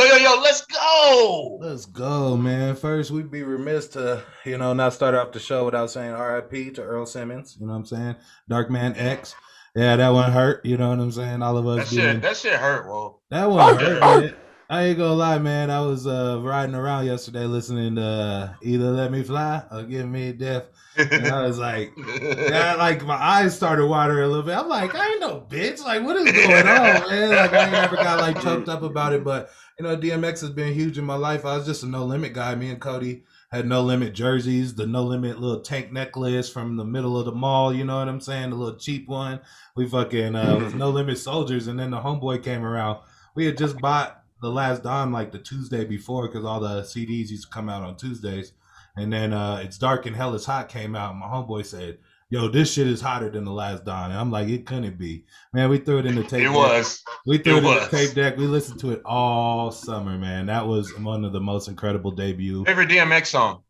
Yo, let's go. Let's go, man. First, we'd be remiss to, not start off the show without saying RIP to Earl Simmons. You know what I'm saying? Dark Man X. Yeah, that one hurt. You know what I'm saying? All of us That shit, being that shit hurt, Whoa. that one That shit hurt, hurt. man. I ain't gonna lie, man. I was riding around yesterday listening to Either Let Me Fly or Give Me Death. And I was like, yeah, like my eyes started watering a little bit. I'm like, I ain't no bitch. Like, what is going on, man? Like, I ain't never got like choked up about it. But DMX has been huge in my life. I was just a No Limit guy. Me and Cody had No Limit jerseys, the No Limit little tank necklace from the middle of the mall. You know what I'm saying? The little cheap one. We fucking was No Limit soldiers. And then the homeboy came around. We had just bought the Last Don like the Tuesday before because all the CDs used to come out on Tuesdays. And then It's Dark and Hell is Hot came out. And my homeboy said, yo, this shit is hotter than the Last Don. And I'm like, it couldn't be. Man, we threw it in the tape It deck. was. We threw it in the was. tape deck. We listened to it all summer, man. That was one of the most incredible debut. Favorite DMX song?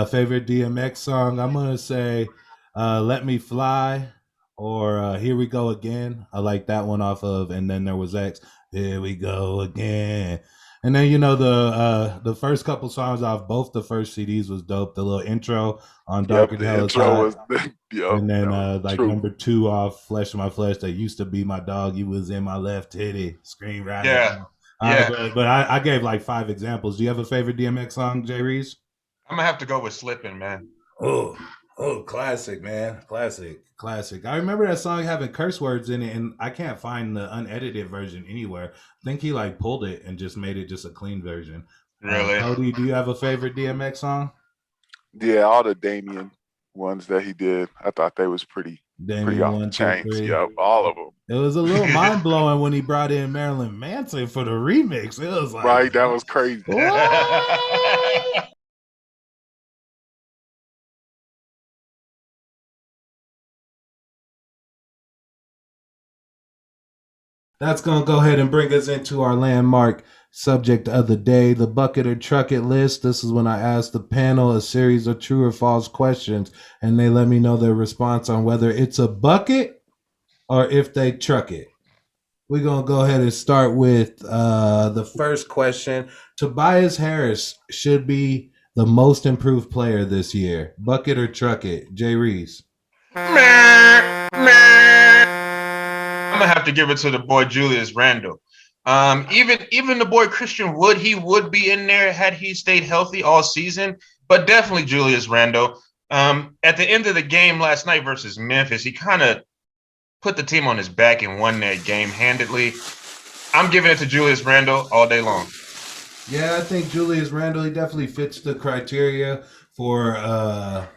Favorite DMX song? I'm going to say Let Me Fly or Here We Go Again. I like that one off of And Then There Was X. Here we go again. And then the first couple songs off both the first CDs was dope. The little intro on Dark and Hell is Hot. And then like true. Number 2 off Flesh of My Flesh, that used to be my dog. You was in my left titty. Scream right. Yeah. But I gave like 5 examples. Do you have a favorite DMX song, Jay Reese? I'm gonna have to go with Slippin', man. Oh, classic, man. Classic. I remember that song having curse words in it, and I can't find the unedited version anywhere. I think he like pulled it and just made it just a clean version. Really? Cody, do you have a favorite DMX song? Yeah, all the Damien ones that he did, I thought they was pretty off the chains. Yep, all of them. It was a little mind blowing when he brought in Marilyn Manson for the remix. It was like, right, that was crazy. That's going to go ahead and bring us into our landmark subject of the day, the bucket or truck it list. This is when I ask the panel a series of true or false questions, and they let me know their response on whether it's a bucket or if they truck it. We're going to go ahead and start with the first question. Tobias Harris should be the most improved player this year. Bucket or truck it? Jay Reese. I'm gonna have to give it to the boy Julius Randle. Even the boy Christian Wood, he would be in there had he stayed healthy all season. But definitely Julius Randle. At the end of the game last night versus Memphis, he kind of put the team on his back and won that game handedly. I'm giving it to Julius Randle all day long. Yeah, I think Julius Randle, he definitely fits the criteria for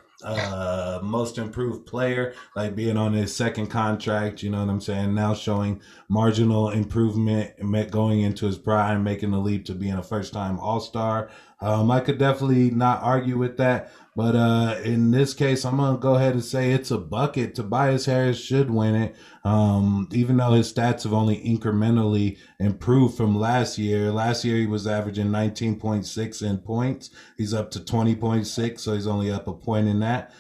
most improved player, like being on his second contract, you know what I'm saying, now showing marginal improvement, going into his prime, making the leap to being a first-time All-Star. I could definitely not argue with that, but in this case, I'm going to go ahead and say it's a bucket. Tobias Harris should win it, even though his stats have only incrementally improved from last year. Last year, he was averaging 19.6 in points. He's up to 20.6, so he's only up a point in that.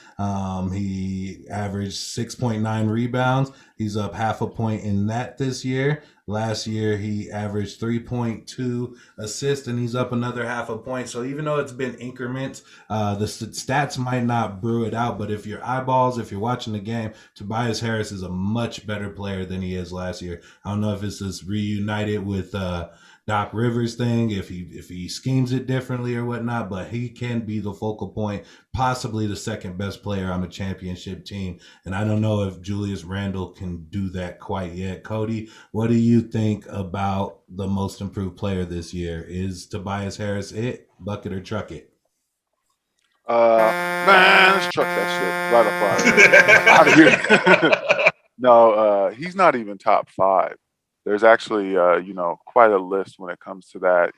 He averaged 6.9 rebounds. He's up half a point in that this year. Last year, he averaged 3.2 assists, and he's up another half a point. So even though it's been increments, the stats might not brew it out. But if you're watching the game, Tobias Harris is a much better player than he is last year. I don't know if it's this reunited with Doc Rivers thing, if he schemes it differently or whatnot, but he can be the focal point, possibly the second best player on the championship team. And I don't know if Julius Randle can do that quite yet. Cody, what do you think about the most improved player this year? Is Tobias Harris it? Bucket or truck it? Man, let's truck that shit right up out of here. No, he's not even top 5. There's actually, quite a list when it comes to that.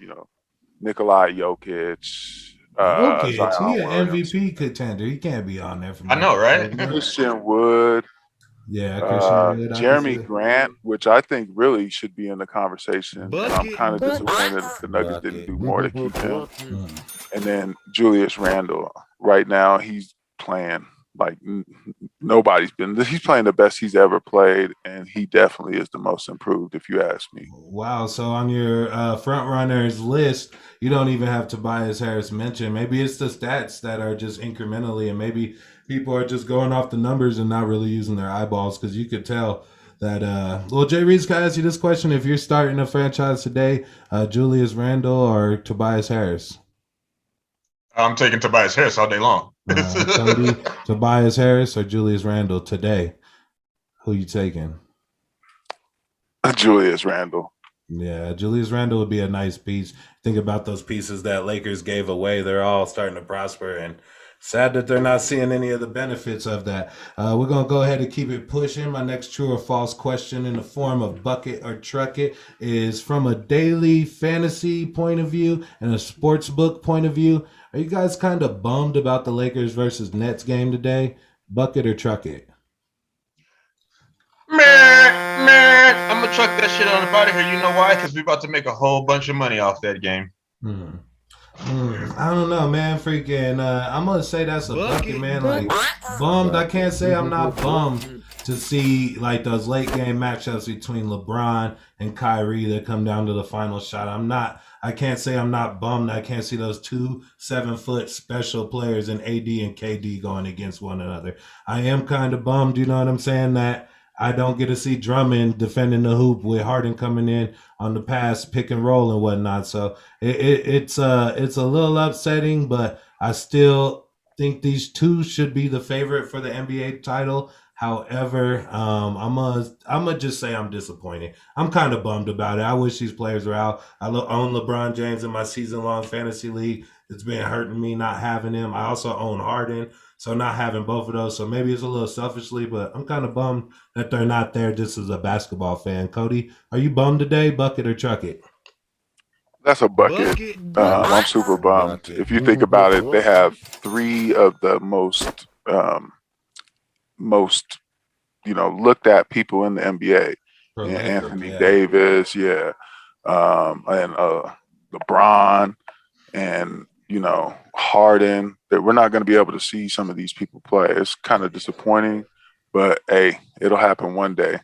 Nikolai Jokic. He an MVP contender. He can't be on there. I know, right? Christian Wood. Yeah, Christian Wood. Jeremy Grant, which I think really should be in the conversation. And I'm kind of disappointed that the Nuggets didn't do more to keep him. And then Julius Randle. Right now, he's playing Like nobody's been. He's playing the best he's ever played, and he definitely is the most improved, if you ask me. Wow. So on your front runners list, you don't even have Tobias Harris mentioned. Maybe it's the stats that are just incrementally, and maybe people are just going off the numbers and not really using their eyeballs, because you could tell that. Well, Jay Reeves, can I ask you this question? If you're starting a franchise today, Julius Randle or Tobias Harris? I'm taking Tobias Harris all day long. Cody, Tobias Harris or Julius Randle today? Who you taking? Julius Randle. Yeah, Julius Randle would be a nice piece. Think about those pieces that Lakers gave away. They're all starting to prosper, and sad that they're not seeing any of the benefits of that. We're going to go ahead and keep it pushing. My next true or false question in the form of bucket or truck it is from a daily fantasy point of view and a sports book point of view. Are you guys kind of bummed about the Lakers versus Nets game today? Bucket or truck it? Man, I'm gonna truck that shit on out of here. You know why? Because we're about to make a whole bunch of money off that game. I don't know, man. Freaking, I'm gonna say that's a bucket, man. Like bummed. I can't say I'm not bummed to see like those late game matchups between LeBron and Kyrie that come down to the final shot. I can't say I'm not bummed. I can't see those 2 7-foot special players in AD and KD going against one another. I am kind of bummed, you know what I'm saying, that I don't get to see Drummond defending the hoop with Harden coming in on the pass, pick and roll and whatnot. So it's a little upsetting, but I still think these two should be the favorite for the NBA title. However, I'm gonna just say I'm disappointed. I'm kind of bummed about it. I wish these players were out. I own LeBron James in my season-long fantasy league. It's been hurting me not having him. I also own Harden, so not having both of those. So maybe it's a little selfishly, but I'm kind of bummed that they're not there just as a basketball fan. Cody, are you bummed today? Bucket or truck it? That's a bucket. I'm super bummed. If you think about it, they have 3 of the most looked at people in the NBA. Anthony Davis, and LeBron, and Harden. That we're not going to be able to see some of these people play. It's kind of disappointing, but hey, it'll happen one day.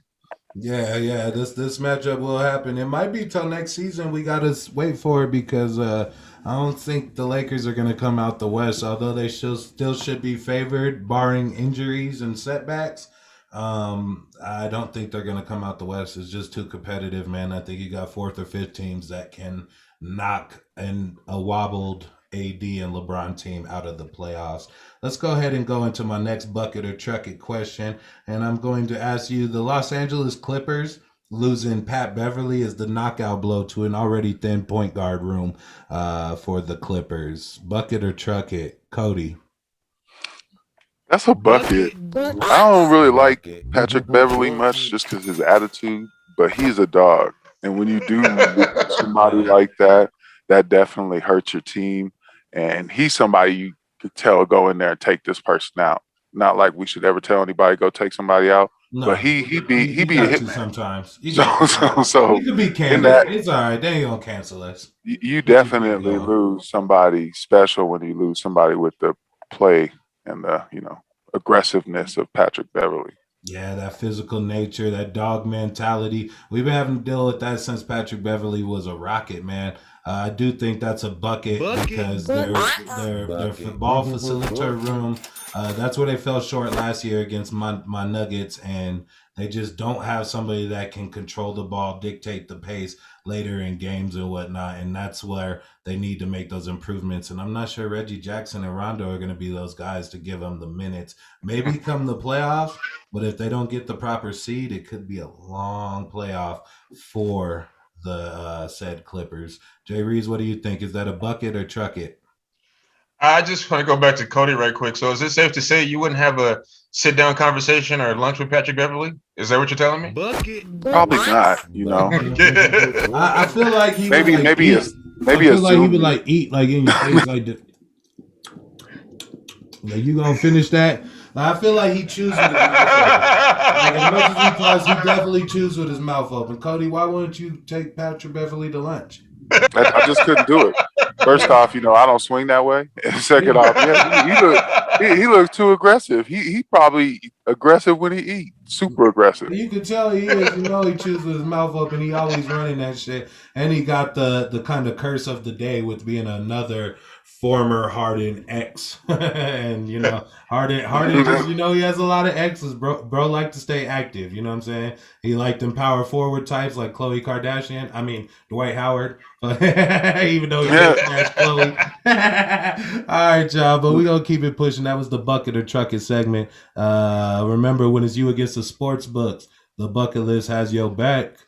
Yeah. This matchup will happen. It might be till next season. We gotta wait for it because I don't think the Lakers are gonna come out the West, although they still should be favored, barring injuries and setbacks. I don't think they're gonna come out the West. It's just too competitive, man. I think you got 4th or 5th teams that can knock a wobbled AD and LeBron team out of the playoffs. Let's go ahead and go into my next bucket or truck it question. And I'm going to ask you, the Los Angeles Clippers losing Pat Beverly is the knockout blow to an already thin point guard room for the Clippers. Bucket or truck it? Cody. That's a bucket. I don't really like Patrick Beverly much just because his attitude, but he's a dog. And when you do somebody like that, that definitely hurts your team. And he's somebody you could tell go in there and take this person out. Not like we should ever tell anybody go take somebody out. No, but he be a hitman sometimes. So he could be canceled. It's all right. They ain't gonna cancel us. You definitely lose somebody special when you lose somebody with the play and the aggressiveness of Patrick Beverly. Yeah, that physical nature, that dog mentality. We've been having to deal with that since Patrick Beverly was a Rocket, man. I do think that's a bucket because their ball facilitator room, that's where they fell short last year against my Nuggets, and they just don't have somebody that can control the ball, dictate the pace later in games and whatnot, and that's where they need to make those improvements. And I'm not sure Reggie Jackson and Rondo are going to be those guys to give them the minutes. Maybe come the playoffs, but if they don't get the proper seed, it could be a long playoff for the said Clippers. Jay Reeves, what do you think? Is that a bucket or truck it? I just want to go back to Cody right quick. So is it safe to say you wouldn't have a sit-down conversation or lunch with Patrick Beverly? Is that what you're telling me? Probably not. I feel like he maybe he would like eat like in your face like this. Like, you gonna finish that? Like, I feel like he chews with his mouth open. Like, as much as he tries, he definitely chews with his mouth open. Cody, why wouldn't you take Patrick Beverly to lunch? I just couldn't do it. First off, I don't swing that way. And second off, he looks too aggressive. He probably aggressive when he eat. Super aggressive. You can tell he is. You know he chews with his mouth open. He always running that shit. And he got the kind of curse of the day with being another former Harden ex. And you know, Harden just, you know, he has a lot of exes, bro. Bro like to stay active, you know what I'm saying? He liked them power forward types like Khloe Kardashian. I mean Dwight Howard. Even though he did smash Chloe. All right, y'all, but we gonna keep it pushing. That was the bucket or truck it segment. Remember, when it's you against the sports books, the bucket list has your back.